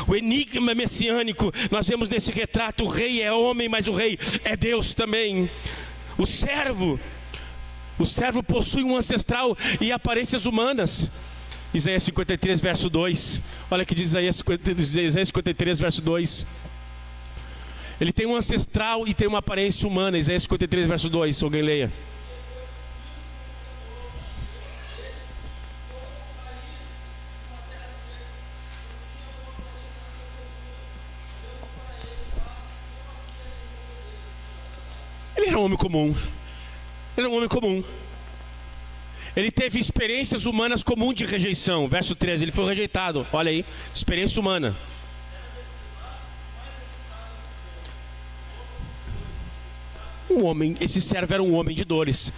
O enigma messiânico, nós vemos nesse retrato: o rei é homem, mas o rei é Deus também. O servo possui um ancestral e aparências humanas. Isaías 53, verso 2. Olha o que diz Isaías 53, verso 2. Ele tem um ancestral e tem uma aparência humana. Isaías 53, verso 2. Alguém leia. Ele era um homem comum. Ele era um homem comum. Ele teve experiências humanas comuns de rejeição. Verso 13, ele foi rejeitado. Olha aí, experiência humana. Um homem, esse servo era um homem de dores.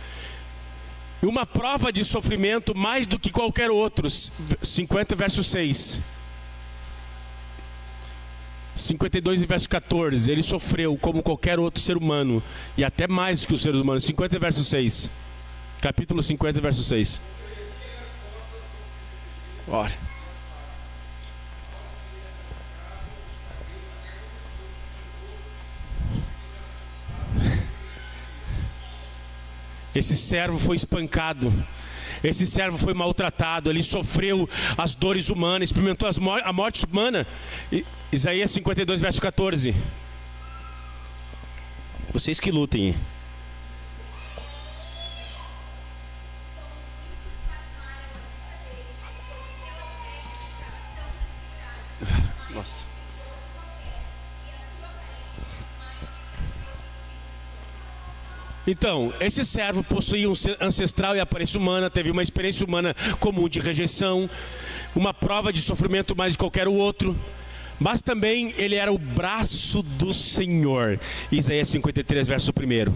E uma prova de sofrimento mais do que qualquer outro. 50, verso 6. 52 verso 14, ele sofreu como qualquer outro ser humano, e até mais que os seres humanos. 50 verso 6, capítulo 50 verso 6. Olha. Esse servo foi espancado. Esse servo foi maltratado, ele sofreu as dores humanas, experimentou a morte humana. Isaías 52, verso 14. Vocês que lutem. Nossa. Então, esse servo possuía um ancestral e aparência humana, teve uma experiência humana comum de rejeição, uma prova de sofrimento mais de qualquer outro, mas também ele era o braço do Senhor. Isaías 53, verso 1.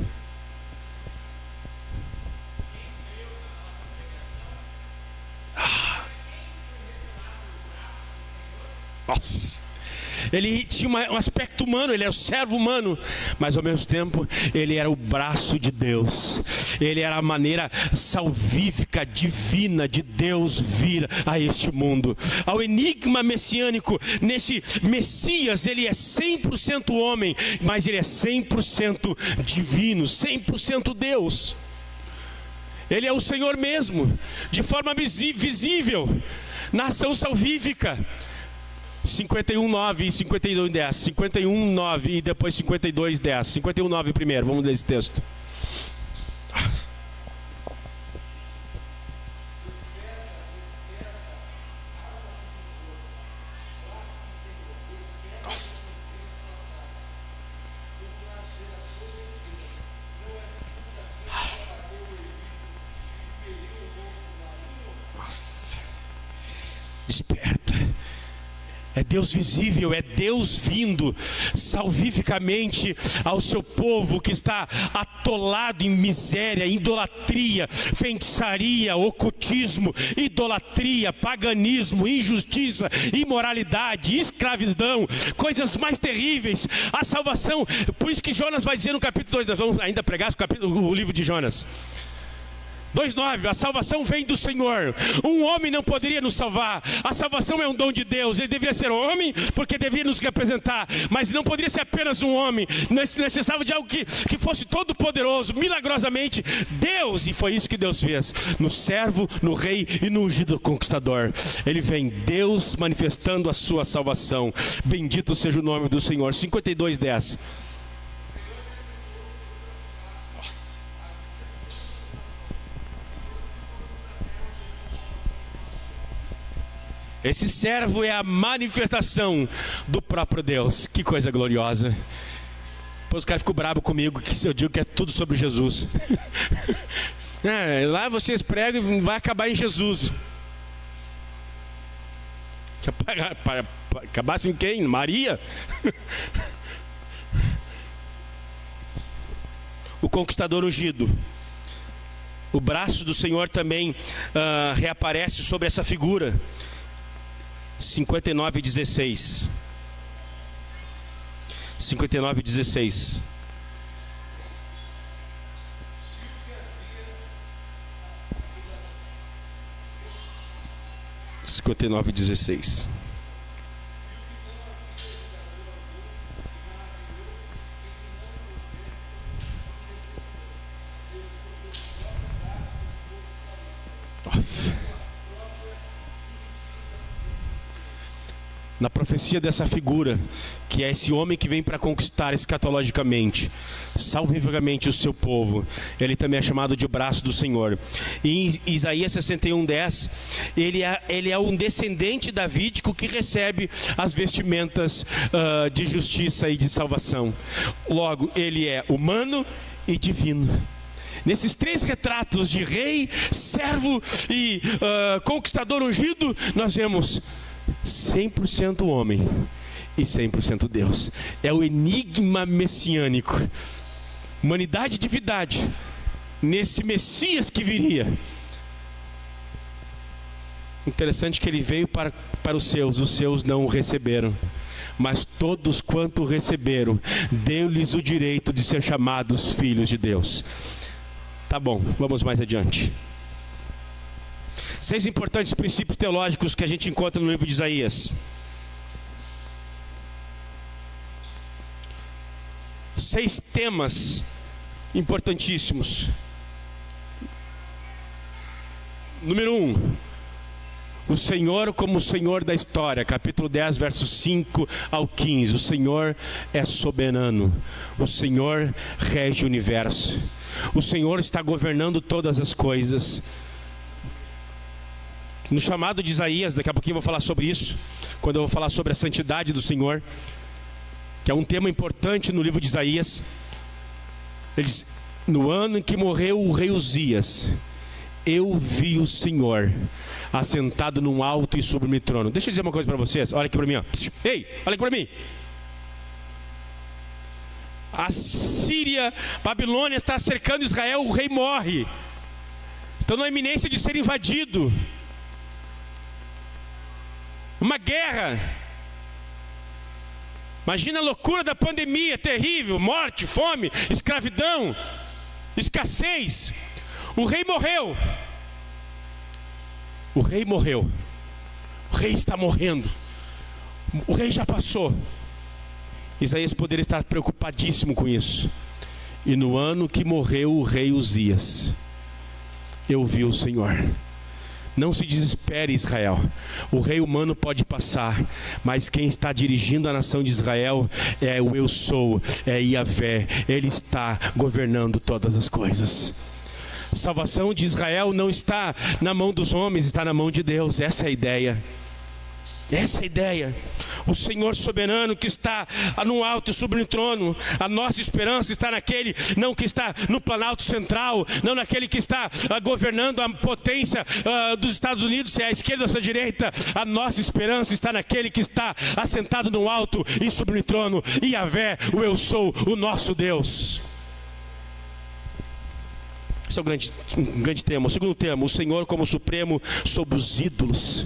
Nossa! Ele tinha um aspecto humano, ele era o servo humano, mas ao mesmo tempo ele era o braço de Deus. Ele era a maneira salvífica, divina de Deus vir a este mundo. Ao enigma messiânico, nesse Messias, ele é 100% homem, mas ele é 100% divino, 100% Deus. Ele é o Senhor mesmo, de forma visível, na ação salvífica. 51:9 e 52:10. 51:9 e depois 52:10. 51:9 primeiro, vamos ler esse texto. Nossa. Nossa. Desperta. É Deus visível, é Deus vindo salvificamente ao seu povo que está atolado em miséria, idolatria, feitiçaria, ocultismo, idolatria, paganismo, injustiça, imoralidade, escravidão, coisas mais terríveis. A salvação, por isso que Jonas vai dizer no capítulo 2, nós vamos ainda pregar o livro de Jonas. 2:9, a salvação vem do Senhor. Um homem não poderia nos salvar. A salvação é um dom de Deus. Ele deveria ser homem, porque deveria nos representar, mas não poderia ser apenas um homem. Necessitava de algo que fosse todo poderoso, milagrosamente Deus. E foi isso que Deus fez, no servo, no rei e no ungido conquistador. Ele vem, Deus manifestando a sua salvação. Bendito seja o nome do Senhor. 52:10. Esse servo é a manifestação do próprio Deus. Que coisa gloriosa. Depois o cara ficou bravo comigo, que eu digo que é tudo sobre Jesus. Lá vocês pregam e vai acabar em Jesus. Para acabar em quem? Maria? O conquistador ungido. O braço do Senhor também reaparece sobre essa figura. 59:16. 59:16. Nossa. Na profecia dessa figura, que é esse homem que vem para conquistar escatologicamente, salvificamente o seu povo, ele também é chamado de braço do Senhor. E em Isaías 61:10, ele é um descendente davídico que recebe as vestimentas de justiça e de salvação. Logo, ele é humano e divino. Nesses três retratos de rei, servo e conquistador ungido, nós vemos 100% homem e 100% Deus. É o enigma messiânico. Humanidade e divindade nesse Messias que viria. Interessante que ele veio para os seus não o receberam. Mas todos quanto receberam, deu-lhes o direito de ser chamados filhos de Deus. Tá bom, vamos mais adiante. 6 importantes princípios teológicos que a gente encontra no livro de Isaías. 6 temas importantíssimos. Número 1. O Senhor como o Senhor da história. Capítulo 10, versos 5 ao 15. O Senhor é soberano. O Senhor rege o universo. O Senhor está governando todas as coisas. No chamado de Isaías, daqui a pouquinho eu vou falar sobre isso, quando eu vou falar sobre a santidade do Senhor, que é um tema importante no livro de Isaías. No ano em que morreu o rei Uzias, eu vi o Senhor assentado num alto e sublime trono. Deixa eu dizer uma coisa para vocês. Olha aqui para mim, ó. Ei, olha aqui para mim. A Síria, Babilônia está cercando Israel, o rei morre. Estão na iminência de ser invadido. Uma guerra. Imagina a loucura da pandemia, terrível, morte, fome, escravidão, escassez. O rei morreu. O rei morreu. O rei está morrendo. O rei já passou. Isaías poderia estar preocupadíssimo com isso. E no ano que morreu o rei Uzias, eu vi o Senhor. Não se desespere, Israel. O rei humano pode passar, mas quem está dirigindo a nação de Israel é o Eu Sou, é Yahvé. Ele está governando todas as coisas. A salvação de Israel não está na mão dos homens, está na mão de Deus. Essa é a ideia. Essa é a ideia. O Senhor soberano que está no alto e sublime trono. A nossa esperança está naquele, não que está no planalto central, não naquele que está governando a potência dos Estados Unidos, se é à esquerda ou se é à direita. A nossa esperança está naquele que está assentado no alto e sublime trono. Yahvé, o Eu Sou, o nosso Deus. Esse é um grande tema. O segundo tema, o Senhor como supremo sobre os ídolos.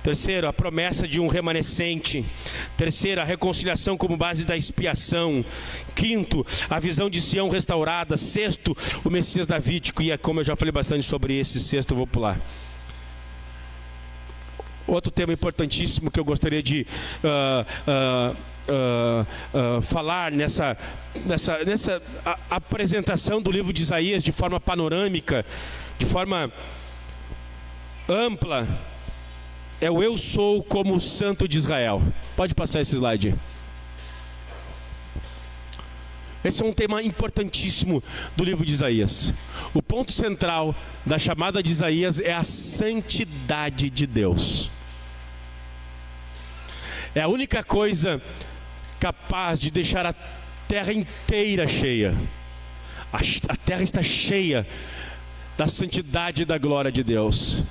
Terceiro, a promessa de um remanescente. Terceiro, a reconciliação como base da expiação. Quinto, a visão de Sião restaurada. Sexto, o Messias davídico. E como eu já falei bastante sobre esse sexto, eu vou pular. Outro tema importantíssimo que eu gostaria de falar nessa apresentação do livro de Isaías de forma panorâmica, de forma ampla, é o Eu Sou como o Santo de Israel. Pode passar esse slide. Esse é um tema importantíssimo do livro de Isaías. O ponto central da chamada de Isaías é a santidade de Deus. É a única coisa capaz de deixar a terra inteira cheia. A terra está cheia da santidade e da glória de Deus.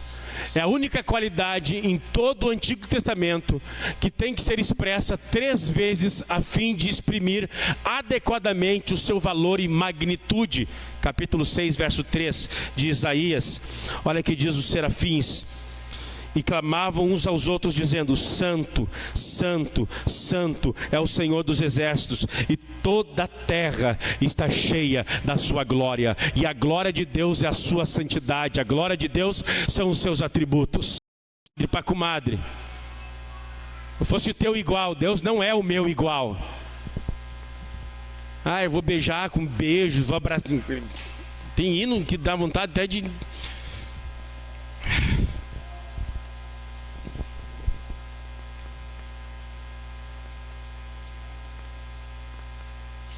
É a única qualidade em todo o Antigo Testamento que tem que ser expressa 3 vezes a fim de exprimir adequadamente o seu valor e magnitude. Capítulo 6, verso 3 de Isaías. Olha que diz os serafins. E clamavam uns aos outros dizendo: Santo, Santo, Santo é o Senhor dos exércitos, e toda a terra está cheia da sua glória. E a glória de Deus é a sua santidade. A glória de Deus são os seus atributos. Para comadre, eu fosse o teu igual, Deus não é o meu igual. Eu vou beijar com beijos, vou abraçar. Tem hino que dá vontade até de...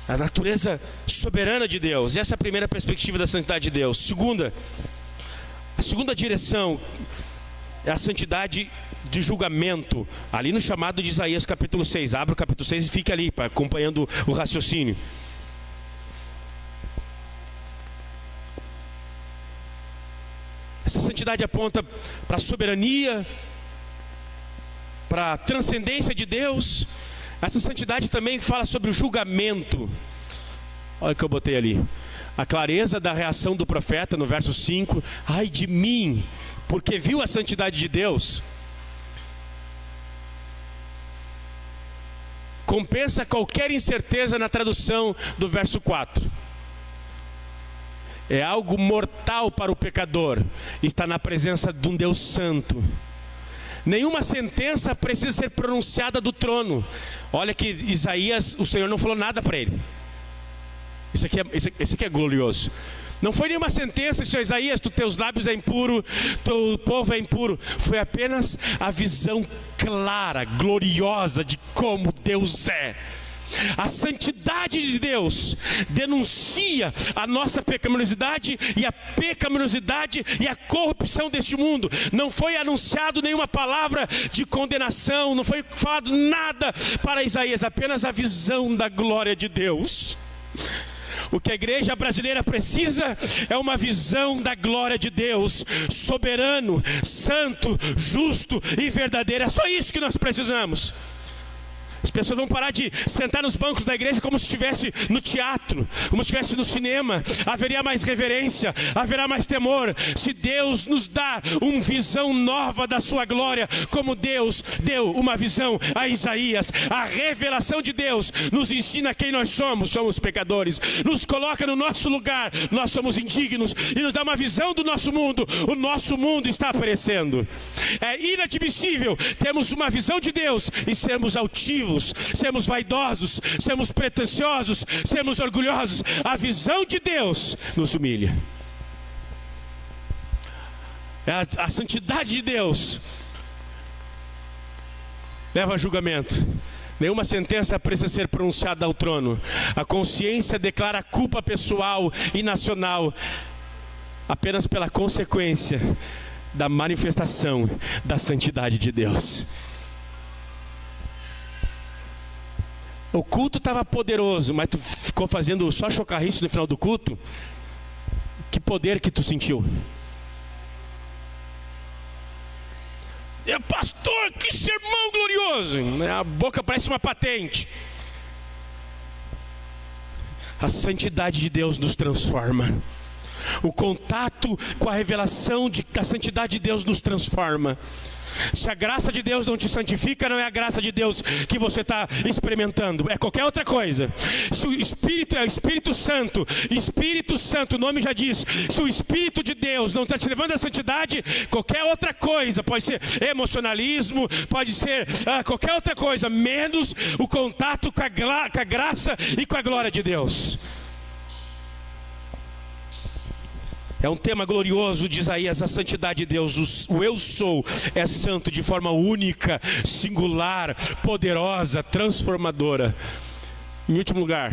A natureza soberana de Deus. Essa é a primeira perspectiva da santidade de Deus. A segunda direção é a santidade de julgamento. Ali no chamado de Isaías capítulo 6. Abra o capítulo 6 e fique ali acompanhando o raciocínio. Essa santidade aponta para a soberania, para a transcendência de Deus. Essa santidade também fala sobre o julgamento. Olha o que eu botei ali. A clareza da reação do profeta no verso 5. Ai de mim, porque viu a santidade de Deus. Compensa qualquer incerteza na tradução do verso 4. É algo mortal para o pecador estar na presença de um Deus santo. Nenhuma sentença precisa ser pronunciada do trono. Olha que Isaías, o Senhor não falou nada para ele. Isso aqui é glorioso. Não foi nenhuma sentença, disse: Isaías, teus lábios é impuro, teu povo é impuro. Foi apenas a visão clara, gloriosa de como Deus é. A santidade de Deus denuncia a nossa pecaminosidade e a pecaminosidade e a corrupção deste mundo. Não foi anunciado nenhuma palavra de condenação, não foi falado nada para Isaías, apenas a visão da glória de Deus. O que a igreja brasileira precisa é uma visão da glória de Deus, soberano, santo, justo e verdadeiro. É só isso que nós precisamos. As pessoas vão parar de sentar nos bancos da igreja como se estivesse no teatro, como se estivesse no cinema. Haveria mais reverência, haverá mais temor. Se Deus nos dá uma visão nova da sua glória, como Deus deu uma visão a Isaías, a revelação de Deus nos ensina quem nós somos. Somos pecadores, nos coloca no nosso lugar, nós somos indignos, e nos dá uma visão do nosso mundo. O nosso mundo está perecendo. É inadmissível termos uma visão de Deus e sermos altivos, sermos vaidosos, sermos pretensiosos, sermos orgulhosos. A visão de Deus nos humilha. A santidade de Deus leva a julgamento. Nenhuma sentença precisa ser pronunciada ao trono. A consciência declara culpa pessoal e nacional apenas pela consequência da manifestação da santidade de Deus. O culto estava poderoso, mas tu ficou fazendo só chocarrice no final do culto? Que poder que tu sentiu? Pastor, que sermão glorioso! A boca parece uma patente. A santidade de Deus nos transforma. O contato com a revelação da santidade de Deus nos transforma. Se a graça de Deus não te santifica, não é a graça de Deus que você está experimentando, é qualquer outra coisa. Se o Espírito é o Espírito Santo, o nome já diz, se o Espírito de Deus não está te levando à santidade, qualquer outra coisa, pode ser emocionalismo, pode ser qualquer outra coisa, menos o contato com a graça e com a glória de Deus. É um tema glorioso de Isaías, a santidade de Deus. O eu sou é santo de forma única, singular, poderosa, transformadora. Em último lugar,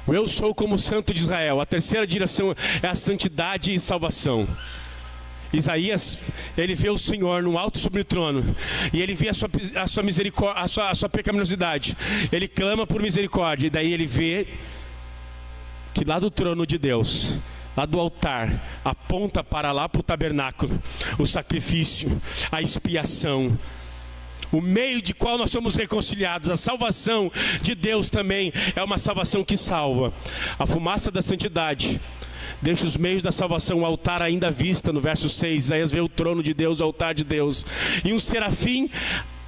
o eu sou como santo de Israel. A terceira direção é a santidade e salvação. Isaías, ele vê o Senhor no alto sobre o trono, e ele vê a sua misericórdia, a sua pecaminosidade. Ele clama por misericórdia, e daí ele vê que lá do trono de Deus, lá do altar, aponta para lá para o tabernáculo, o sacrifício, a expiação, o meio de qual nós somos reconciliados. A salvação de Deus também é uma salvação que salva. A fumaça da santidade deixa os meios da salvação, o altar ainda à vista. No verso 6, Isaías vê o trono de Deus, o altar de Deus, e um serafim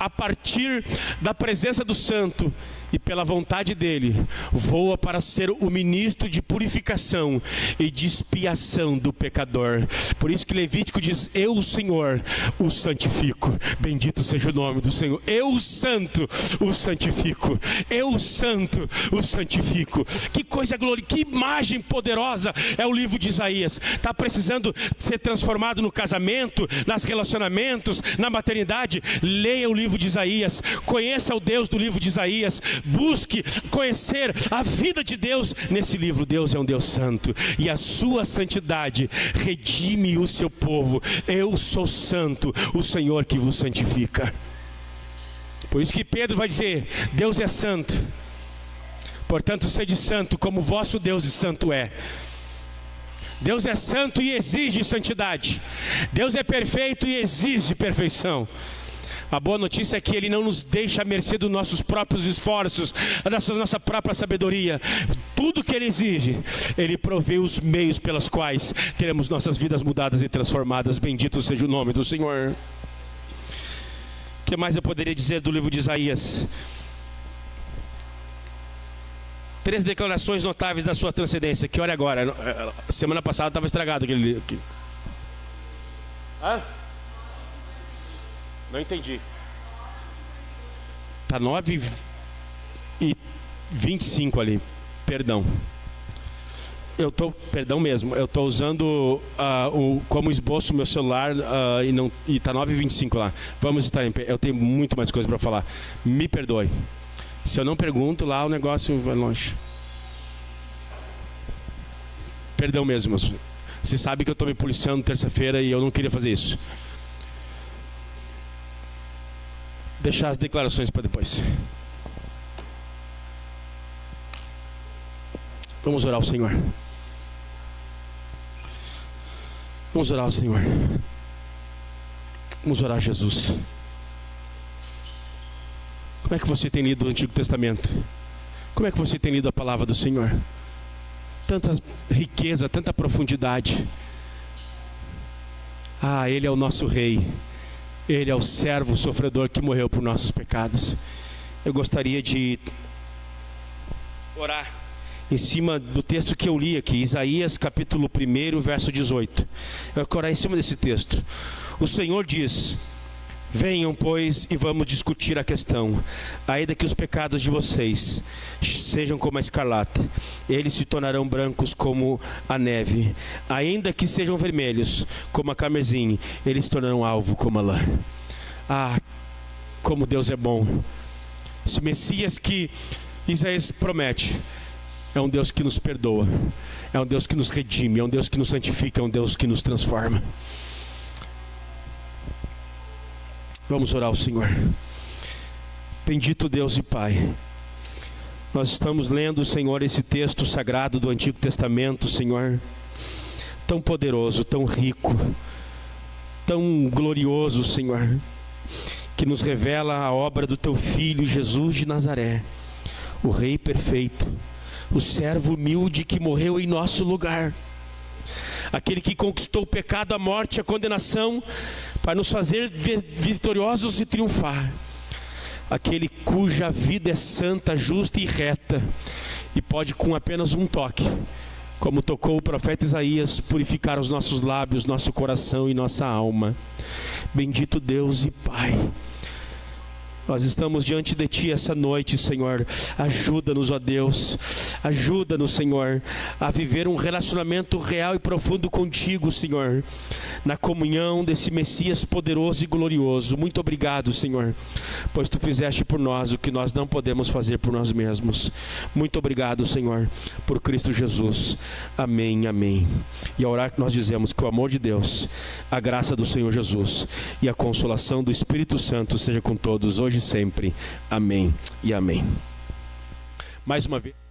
a partir da presença do santo, e pela vontade dele, voa para ser o ministro de purificação e de expiação do pecador. Por isso que Levítico diz: eu, o Senhor, o santifico. Bendito seja o nome do Senhor. Eu, o santo, o santifico. Eu, o santo, o santifico. Que coisa gloriosa, que imagem poderosa é o livro de Isaías. Está precisando ser transformado no casamento, nos relacionamentos, na maternidade? Leia o livro de Isaías, conheça o Deus do livro de Isaías, busque conhecer a vida de Deus nesse livro. Deus é um Deus santo, e a sua santidade redime o seu povo. Eu sou santo, o Senhor que vos santifica. Por isso que Pedro vai dizer: Deus é santo, portanto sede santo como vosso Deus e santo é. Deus é santo e exige santidade. Deus é perfeito e exige perfeição. A boa notícia é que Ele não nos deixa à mercê dos nossos próprios esforços, da nossa própria sabedoria. Tudo que Ele exige, Ele provê os meios pelos quais teremos nossas vidas mudadas e transformadas. Bendito seja o nome do Senhor. O que mais eu poderia dizer do livro de Isaías? 3 declarações notáveis da sua transcendência. Que olha agora, semana passada estava estragado aquele livro aqui. Não entendi. Está 9:25 ali. Perdão. Perdão mesmo. Eu estou usando como esboço o meu celular e está 9:25 lá. Vamos estar em pé. Eu tenho muito mais coisa para falar. Me perdoe. Se eu não pergunto lá, o negócio vai longe. Perdão mesmo. Você sabe que eu estou me policiando terça-feira e eu não queria fazer isso. Deixar as declarações para depois. Vamos orar ao Senhor. Vamos orar ao Senhor. Vamos orar a Jesus. Como é que você tem lido o Antigo Testamento? Como é que você tem lido a palavra do Senhor? Tanta riqueza, tanta profundidade. Ele é o nosso Rei. Ele é o servo sofredor que morreu por nossos pecados. Eu gostaria de orar em cima do texto que eu li aqui, Isaías capítulo 1, verso 18. Eu quero orar em cima desse texto. O Senhor diz: venham, pois, e vamos discutir a questão. Ainda que os pecados de vocês sejam como a escarlata, eles se tornarão brancos como a neve. Ainda que sejam vermelhos como a carmesim, eles se tornarão alvo como a lã. Como Deus é bom. Esse Messias que Isaías promete é um Deus que nos perdoa, é um Deus que nos redime, é um Deus que nos santifica, é um Deus que nos transforma. Vamos orar ao Senhor. Bendito Deus e Pai, nós estamos lendo, Senhor, esse texto sagrado do Antigo Testamento, Senhor, tão poderoso, tão rico, tão glorioso, Senhor, que nos revela a obra do Teu Filho Jesus de Nazaré, o Rei perfeito, o servo humilde que morreu em nosso lugar, aquele que conquistou o pecado, a morte, a condenação, para nos fazer vitoriosos e triunfar, aquele cuja vida é santa, justa e reta, e pode com apenas um toque, como tocou o profeta Isaías, purificar os nossos lábios, nosso coração e nossa alma. Bendito Deus e Pai, nós estamos diante de Ti essa noite, Senhor. Ajuda-nos, ó Deus. Ajuda-nos, Senhor, a viver um relacionamento real e profundo contigo, Senhor, na comunhão desse Messias poderoso e glorioso. Muito obrigado, Senhor, pois Tu fizeste por nós o que nós não podemos fazer por nós mesmos. Muito obrigado, Senhor, por Cristo Jesus. Amém, amém. E ao orar, nós dizemos que o amor de Deus, a graça do Senhor Jesus e a consolação do Espírito Santo seja com todos, hoje e sempre. Amém e amém. Mais uma vez.